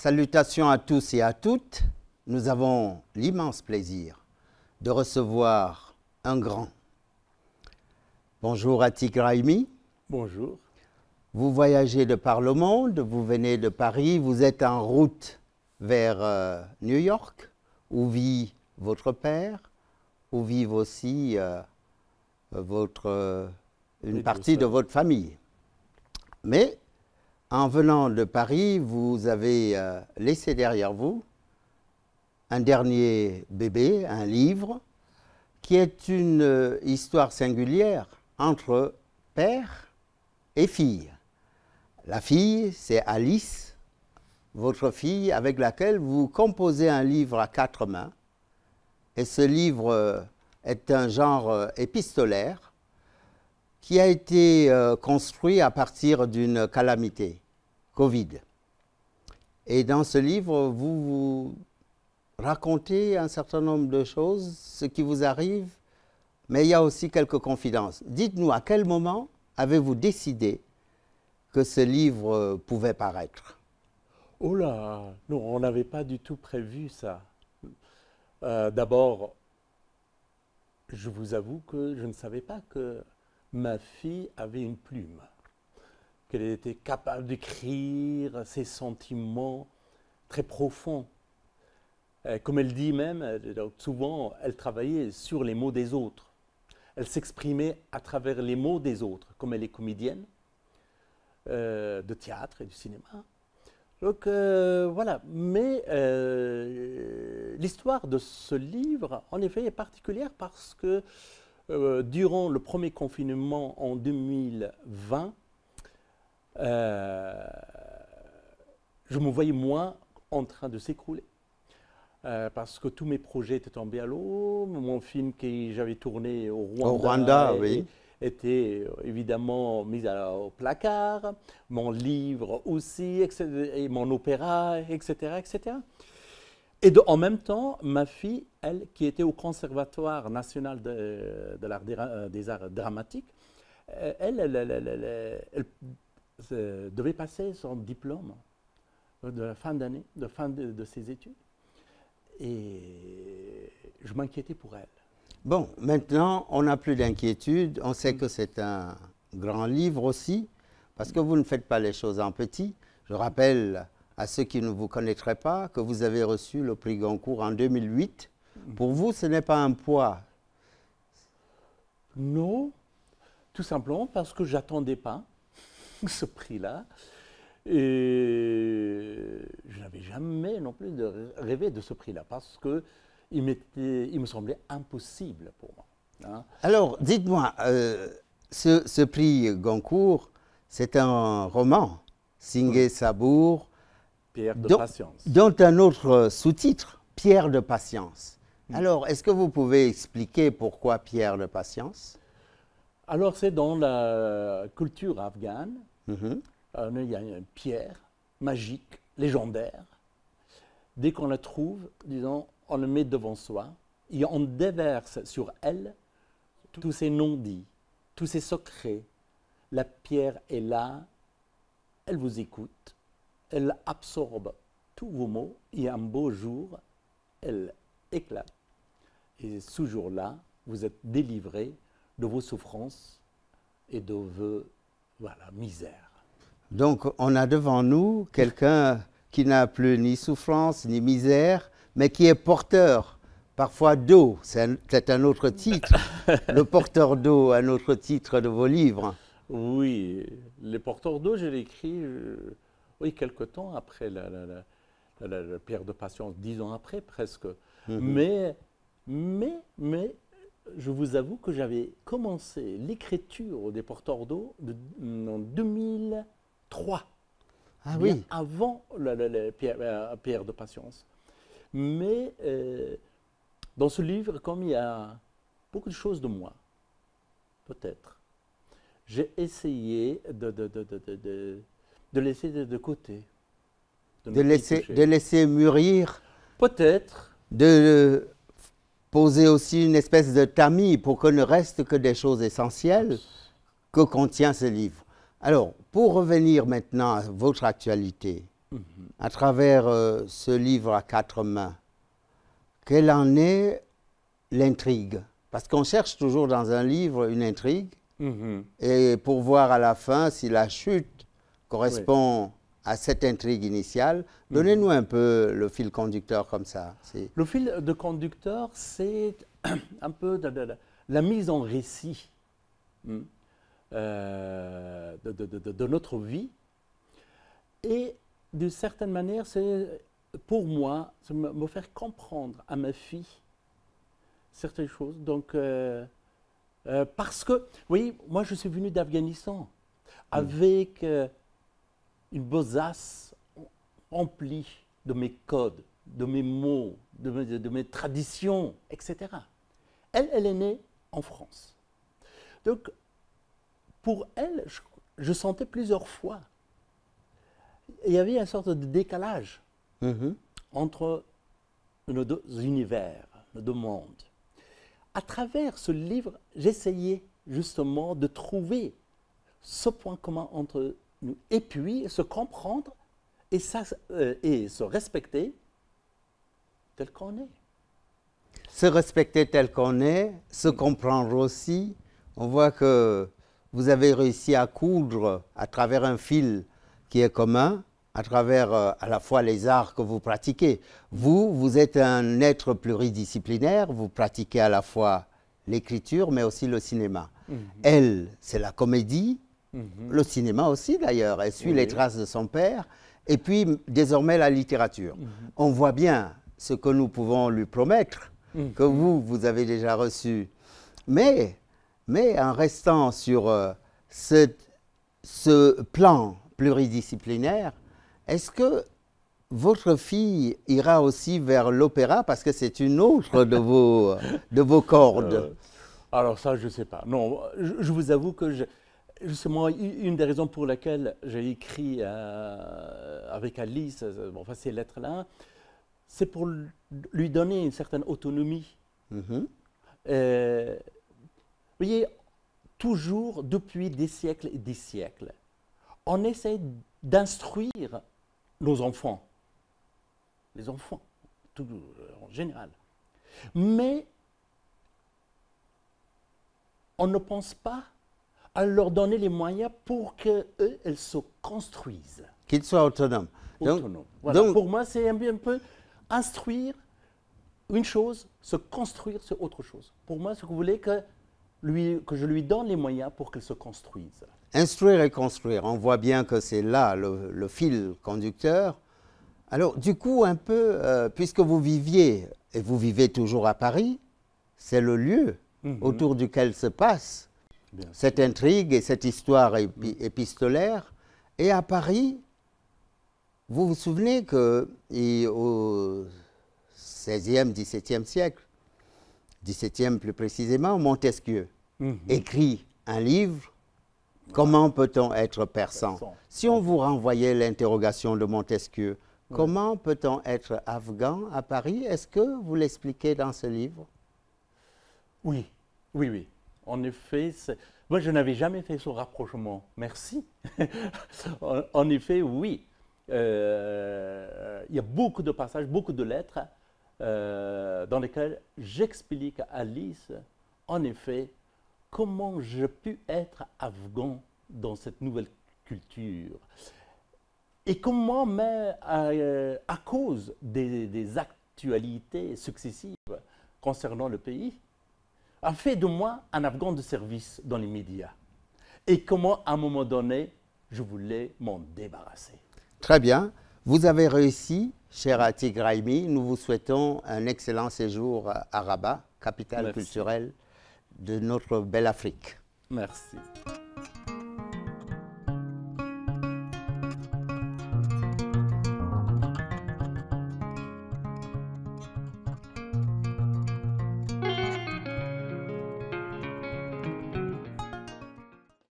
Salutations à tous et à toutes. Nous avons l'immense plaisir de recevoir un grand. Bonjour Atik Rahimi. Bonjour. Vous voyagez de par le monde, vous venez de Paris, vous êtes en route vers New York, où vit votre père, où vivent aussi une partie de votre famille. Mais en venant de Paris, vous avez laissé derrière vous un dernier bébé, un livre, qui est une histoire singulière entre père et fille. La fille, c'est Alice, votre fille, avec laquelle vous composez un livre à 4 mains. Et ce livre est un genre épistolaire qui a été construit à partir d'une calamité, Covid. Et dans ce livre, vous racontez un certain nombre de choses, ce qui vous arrive, mais il y a aussi quelques confidences. Dites-nous, à quel moment avez-vous décidé que ce livre pouvait paraître? Oh là, non, on n'avait pas du tout prévu ça. D'abord, je vous avoue que je ne savais pas que ma fille avait une plume, qu'elle était capable d'écrire ses sentiments très profonds. Comme elle dit même, souvent, elle travaillait sur les mots des autres. Elle s'exprimait à travers les mots des autres, comme elle est comédienne de théâtre et du cinéma. Donc voilà, mais l'histoire de ce livre, en effet, est particulière parce que durant le premier confinement en 2020, je me voyais moi en train de s'écrouler. Parce que tous mes projets étaient tombés à l'eau. Mon film que j'avais tourné au Rwanda, oui, était évidemment mis au placard. Mon livre aussi, et mon opéra, etc. etc. Et en même temps, ma fille, elle, qui était au Conservatoire national des arts dramatiques, elle devait passer son diplôme de la fin d'année, de ses études. Et je m'inquiétais pour elle. Bon, maintenant, on n'a plus d'inquiétude. On sait que c'est un grand livre aussi, parce que vous ne faites pas les choses en petit. Je rappelle à ceux qui ne vous connaîtraient pas que vous avez reçu le prix Goncourt en 2008. Pour vous, ce n'est pas un poids? Non, tout simplement parce que je n'attendais pas ce prix-là. Et je n'avais jamais non plus rêvé de ce prix-là parce qu'il me semblait impossible pour moi. Hein. Alors, dites-moi, ce prix Goncourt, c'est un roman, Singé Sabour, Pierre de Patience, dont un autre sous-titre, Pierre de Patience. Alors, est-ce que vous pouvez expliquer pourquoi Pierre de Patience? Alors, c'est dans la culture afghane. Il y a une pierre magique, légendaire. Dès qu'on la trouve, disons, on la met devant soi et on déverse sur elle tous ses non-dits, tous ses secrets. La pierre est là, elle vous écoute, elle absorbe tous vos mots et un beau jour, elle éclate. Et ce jour-là, vous êtes délivré de vos souffrances et de vos misères. Donc, on a devant nous quelqu'un qui n'a plus ni souffrance, ni misère, mais qui est porteur, parfois d'eau. C'est un autre titre, le porteur d'eau, un autre titre de vos livres. Oui, les porteurs d'eau, je l'ai écrit, oui, quelque temps après la Pierre de Patience, 10 ans après presque. Mais, je vous avoue que j'avais commencé l'écriture des porteurs d'eau en 2003. Ah oui. Avant la Pierre de Patience. Mais dans ce livre, comme il y a beaucoup de choses de moi, peut-être, j'ai essayé de laisser de côté. De laisser mûrir. Peut-être. De poser aussi une espèce de tamis pour que ne reste que des choses essentielles que contient ce livre. Alors, pour revenir maintenant à votre actualité, à travers ce livre à 4 mains, quelle en est l'intrigue? Parce qu'on cherche toujours dans un livre une intrigue, et pour voir à la fin si la chute correspond à cette intrigue initiale. Donnez-nous un peu le fil conducteur comme ça. Le fil de conducteur, c'est un peu la mise en récit de notre vie. Et d'une certaine manière, c'est pour moi, me faire comprendre à ma fille certaines choses. Donc, parce que, oui, moi je suis venu d'Afghanistan avec une besace remplie de mes codes, de mes mots, de mes traditions, etc. Elle est née en France. Donc, pour elle, je sentais plusieurs fois, il y avait une sorte de décalage entre nos deux univers, nos deux mondes. À travers ce livre, j'essayais justement de trouver ce point commun entre nous et puis se comprendre et se respecter tel qu'on est. Se respecter tel qu'on est, se comprendre aussi. On voit que vous avez réussi à coudre à travers un fil qui est commun, à travers à la fois les arts que vous pratiquez. Vous êtes un être pluridisciplinaire, vous pratiquez à la fois l'écriture, mais aussi le cinéma. Elle, c'est la comédie, le cinéma aussi d'ailleurs, elle suit les traces de son père, et puis désormais la littérature. On voit bien ce que nous pouvons lui promettre, que vous avez déjà reçu. Mais en restant sur ce plan pluridisciplinaire, est-ce que votre fille ira aussi vers l'opéra parce que c'est une autre de vos cordes? Alors ça, je ne sais pas. Non, je vous avoue que justement, une des raisons pour lesquelles j'ai écrit avec Alice, enfin, ces lettres-là, c'est pour lui donner une certaine autonomie. Vous voyez, toujours depuis des siècles et des siècles, on essaie d'instruire nos enfants, les enfants, tout, en général. Mais on ne pense pas à leur donner les moyens pour qu'eux, elles se construisent. Qu'ils soient autonomes. Autonomes. Voilà. Donc, pour moi, c'est un peu instruire une chose, se construire, c'est autre chose. Pour moi, ce que vous voulez que je lui donne les moyens pour qu'elle se construise. Instruire et construire, on voit bien que c'est là le fil conducteur. Alors, du coup, un peu, puisque vous viviez, et vous vivez toujours à Paris, c'est le lieu autour duquel se passe cette intrigue et cette histoire épistolaire. Et à Paris, vous vous souvenez qu'au XVIe, XVIIe siècle, XVIIe plus précisément, Montesquieu écrit un livre, Comment peut-on être persan? Si on vous renvoyait l'interrogation de Montesquieu, comment peut-on être afghan à Paris? Est-ce que vous l'expliquez dans ce livre? Oui, oui, oui. En effet, moi je n'avais jamais fait ce rapprochement. Merci. En effet, oui. Il y a beaucoup de passages, beaucoup de lettres dans lesquelles j'explique à Alice, en effet, comment je pu être afghan dans cette nouvelle culture. Et comment, mais à cause des actualités successives concernant le pays, a fait de moi un afghan de service dans les médias. Et comment, à un moment donné, je voulais m'en débarrasser. Très bien. Vous avez réussi, cher Atik Raimi. Nous vous souhaitons un excellent séjour à Rabat, capitale culturelle de notre belle Afrique. Merci.